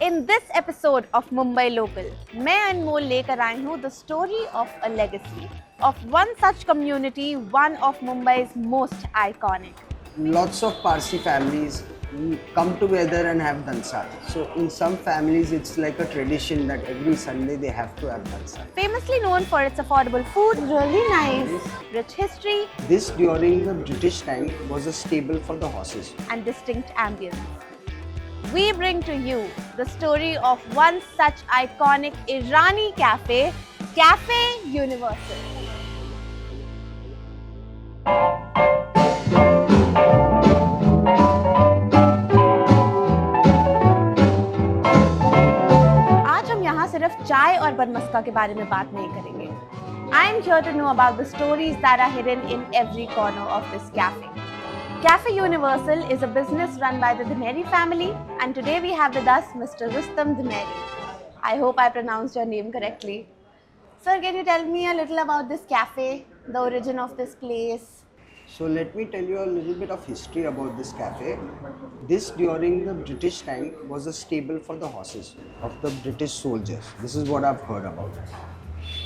In this episode of Mumbai Local, मैं अनमोल लेकर आई हूँ the story of a legacy of one such community, one of Mumbai's most iconic. Lots of Parsi families come together and have dansa. So in some families it's like a tradition that every Sunday they have to have dansa. Famously known for its affordable food, really nice, rich history, This during the British time was a stable for the horses. and distinct ambience. We bring to you the story of one such iconic Irani cafe, Cafe Universal. आज हम यहाँ सिर्फ चाय और बनमस्का के बारे में बात नहीं करेंगे. I am here to know about the stories that are hidden in every corner of this cafe. Cafe Universal is a business run by the Culinary family, and today we have with us Mr. Rustam Culinary. I hope I pronounced your name correctly. Sir, can you tell me a little about this cafe, the origin of this place? So let me tell you a little bit of history about this cafe. This during the British time was a stable for the horses of the British soldiers. This is what I've heard about.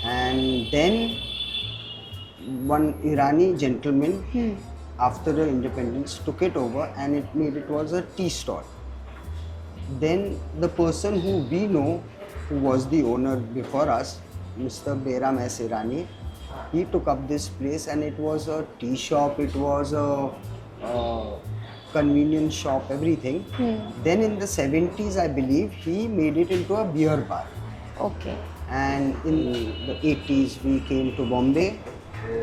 And then one Irani gentleman after the independence took it over and it was a tea stall. Then the person who we know who was the owner before us, Mr. Behram S. Irani, he took up this place and it was a tea shop, it was a convenience shop, everything. Then in the 70s I believe he made it into a beer bar. Okay. And in the 80s we came to Bombay,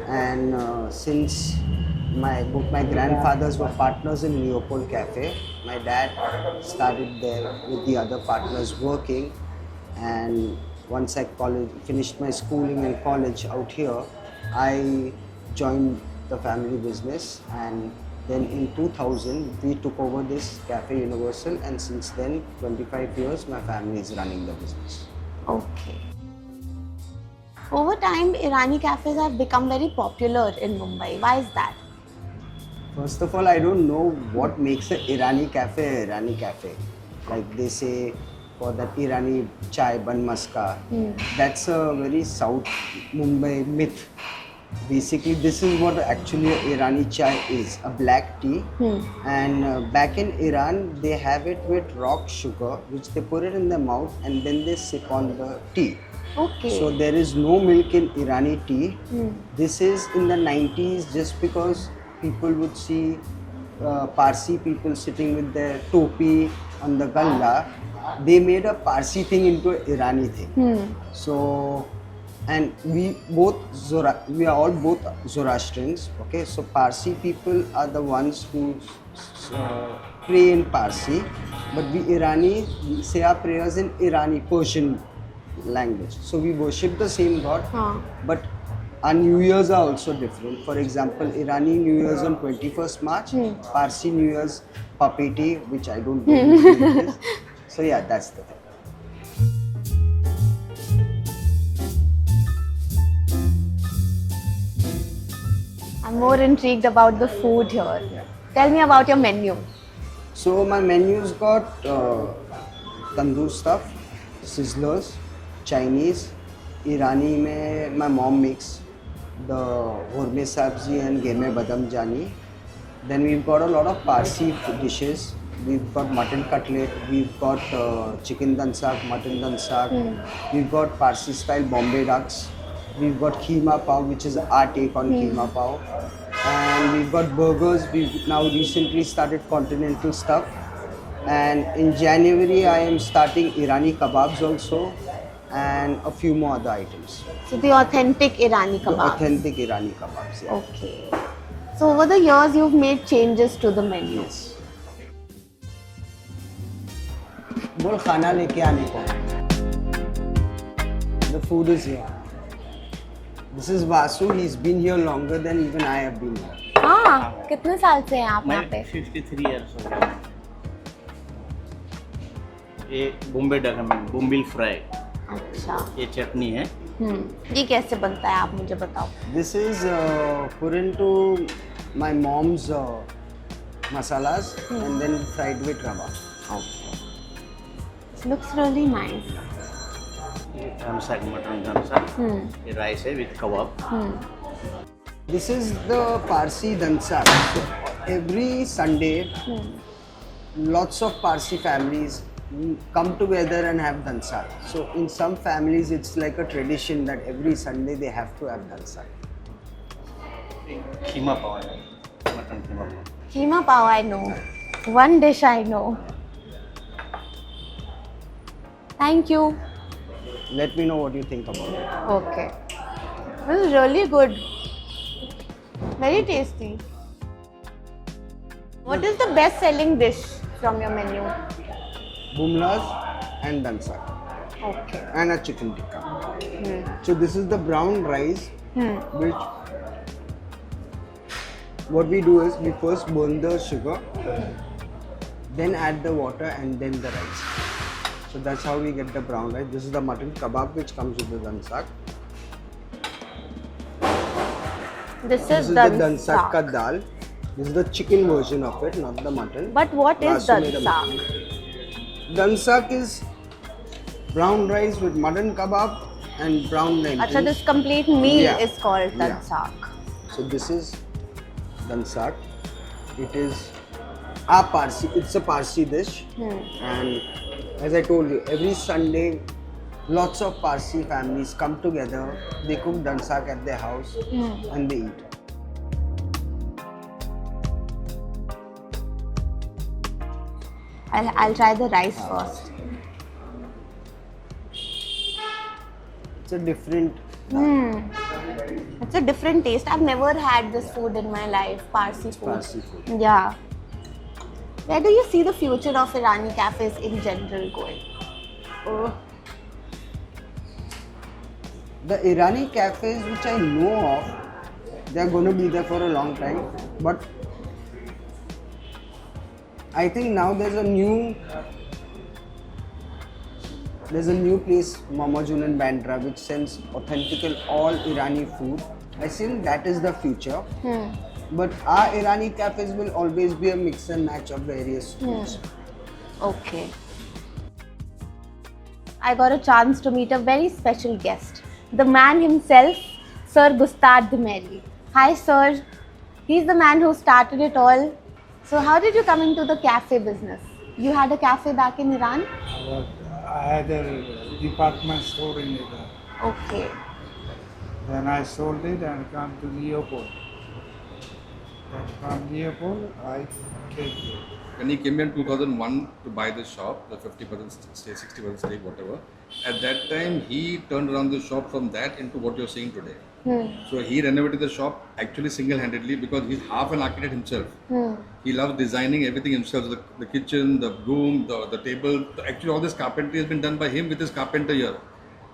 and since both my grandfathers were partners in Leopold Cafe, my dad started there with the other partners working, and once I finished my schooling and college out here, I joined the family business, and then in 2000 we took over this Cafe Universal, and since then 25 years my family is running the business. Okay. Over time, Irani cafes have become very popular in Mumbai. Why is that? First of all, I don't know what makes an Irani cafe a Irani cafe. Like they say for that Irani chai ban maska, that's a very South Mumbai myth. Basically, this is what actually a Irani chai is, a black tea. And back in Iran, they have it with rock sugar, which they put it in their mouth and then they sip on the tea. Okay. So there is no milk in Irani tea. This is in the 90s just because people would see Parsi people sitting with their topi on the galla. They made a Parsi thing into an Irani thing. So, and we are all both Zoroastrians. Okay, so Parsi people are the ones who pray in Parsi, but we Irani we say our prayers in Irani Persian language. So we worship the same God, but our New Years are also different. For example, Irani New Year's on 21st March, Parsi New Year's Papeti, which I don't know what it is. So yeah, that's the thing. I'm more intrigued about the food here. Tell me about your menu. So my menu's got tandoor stuff, sizzlers, Chinese, Irani mein my mom makes the horme sabzi and geme badam jani. Then we've got a lot of Parsi dishes. We've got mutton cutlet, we've got chicken dansak, mutton dansak, we've got Parsi style Bombay ducks, we've got keema pav, which is our take on keema pav, and we've got burgers. We've now recently started continental stuff, and in January I am starting Irani kebabs also, and a few more other items. So the authentic Irani The kebabs. authentic Irani kebabs, yeah. Okay. So over the years, you've made changes to the menu. Yes. बोल खाना लेके आने को. The food is here. This is Vasu. He's been here longer than even I have been here. हाँ, कितने साल से हैं आप यहाँ पे? 53 years हो गया. ये बॉम्बे डगन बोम्बिल फ्राई. अच्छा. ये चटनी है. ये कैसे बनता है आप मुझे बताओ. This is put into my mom's masalas and then fried with rava. Okay. Looks really nice. Dhansak mutton dhansak ये राइस है with kebab. This is the Parsi dansak. So every Sunday, lots of Parsi families come together and have dansak. So in some families, it's like a tradition that every Sunday they have to have dansak. खीमा पाव है mutton खीमा पाव. Keema pav, I know. One dish I know. Thank you. Let me know what you think about it. Okay. This is really good. Very tasty. What is the best selling dish from your menu? Bumlas and dansak Okay. and a chicken tikka. So this is the brown rice, which what we do is we first burn the sugar, then add the water and then the rice. So that's how we get the brown rice. This is the mutton kebab which comes with the dansak. This This is is the dansak ka dansak. dal. This is the chicken version of it, not the mutton. But what is Last made a dansak? Dansak is brown rice with mutton kebab and brown lentils. Acha, this complete meal Yeah. is called Yeah. dansak. So this is dansak. It is a Parsi. It's a Parsi dish, and as I told you, every Sunday, lots of Parsi families come together. They cook dansak at their house and they eat. I'll try the rice first. It's a different. It's a different taste. I've never had this food in my life, Parsi food. Parsi food. Yeah. Where do you see the future of Irani cafes in general going? The Irani cafes, which I know of, they are going to be there for a long time. But I think now there's a new place, Mama Jun and Bandra, which sells authentic all Irani food. I think that is the future. But our Irani cafes will always be a mix and match of various foods. Okay. I got a chance to meet a very special guest, the man himself, Sir Gustard Dimeri. Hi, sir. He's the man who started it all. So, how did you come into the cafe business? You had a cafe back in Iran? I had a department store in Iran. Okay. Then I sold it and come to Leopold. Then from Leopold, I came here. When he came here in 2001 to buy the shop, the 50% stake, 60% stake, whatever, at that time he turned around the shop from that into what you're seeing today. So he renovated the shop actually single-handedly because he's half an architect himself. He loves designing everything himself, the kitchen, the room, the table. Actually all this carpentry has been done by him with his carpenter here.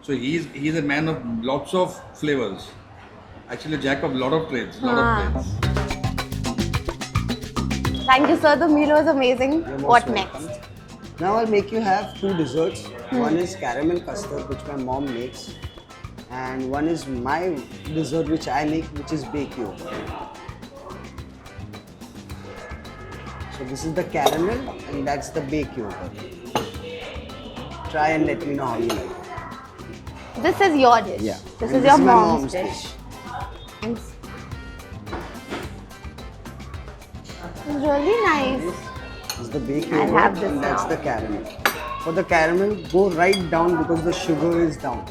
So he's a man of lots of flavors. Actually a jack of lot of trades. Thank you, sir. The meal was amazing. You're most What welcome. next? Now I'll make you have two desserts. One is caramel custard, which my mom makes, and one is my dessert, which I make, which is baked yogurt. So this is the caramel, and that's the baked yogurt. Try and let me know how you like it. This is your dish. Yeah. This And is your my mom's dish. Thanks. It's really nice. This is the baked I'll yogurt, have this and that's now. the caramel. For the caramel, go right down because the sugar is down.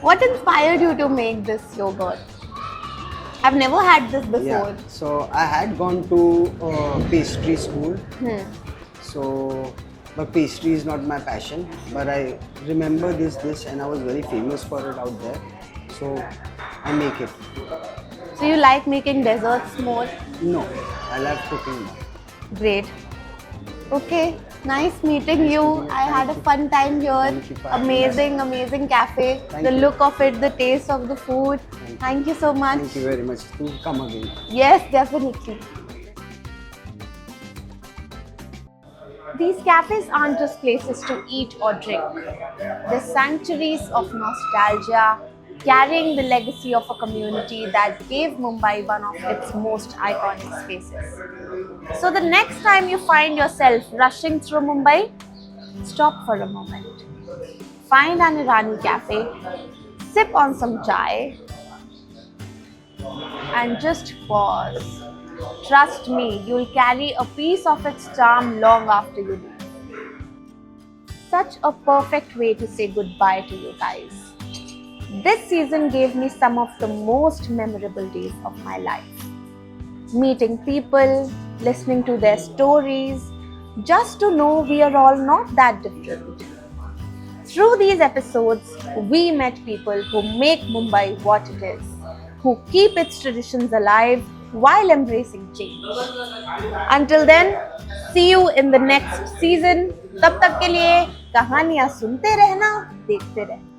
What inspired you to make this yogurt? I've never had this before. Yeah. So I had gone to pastry school. So, but pastry is not my passion. But I remember this dish and I was very famous for it out there. So I make it. So you like making desserts more? No, I love cooking more. Great. Okay. Nice meeting you. I had a fun time here. Thank you for having us. Amazing cafe. Thank The you. look of it, the taste of the food. Thank you so much. Thank you very much. Do come again. Yes, definitely. These cafes aren't just places to eat or drink. They're sanctuaries of nostalgia, carrying the legacy of a community that gave Mumbai one of its most iconic spaces. So the next time you find yourself rushing through Mumbai, stop for a moment. Find an Irani cafe, sip on some chai, and just pause. Trust me, you'll carry a piece of its charm long after you leave. Such a perfect way to say goodbye to you guys. This season gave me some of the most memorable days of my life. Meeting people, listening to their stories, just to know we are all not that different. Through these episodes, we met people who make Mumbai what it is, who keep its traditions alive while embracing change. Until then, see you in the next season. तब तक के लिए कहानियाँ सुनते रहना, देखते रहना.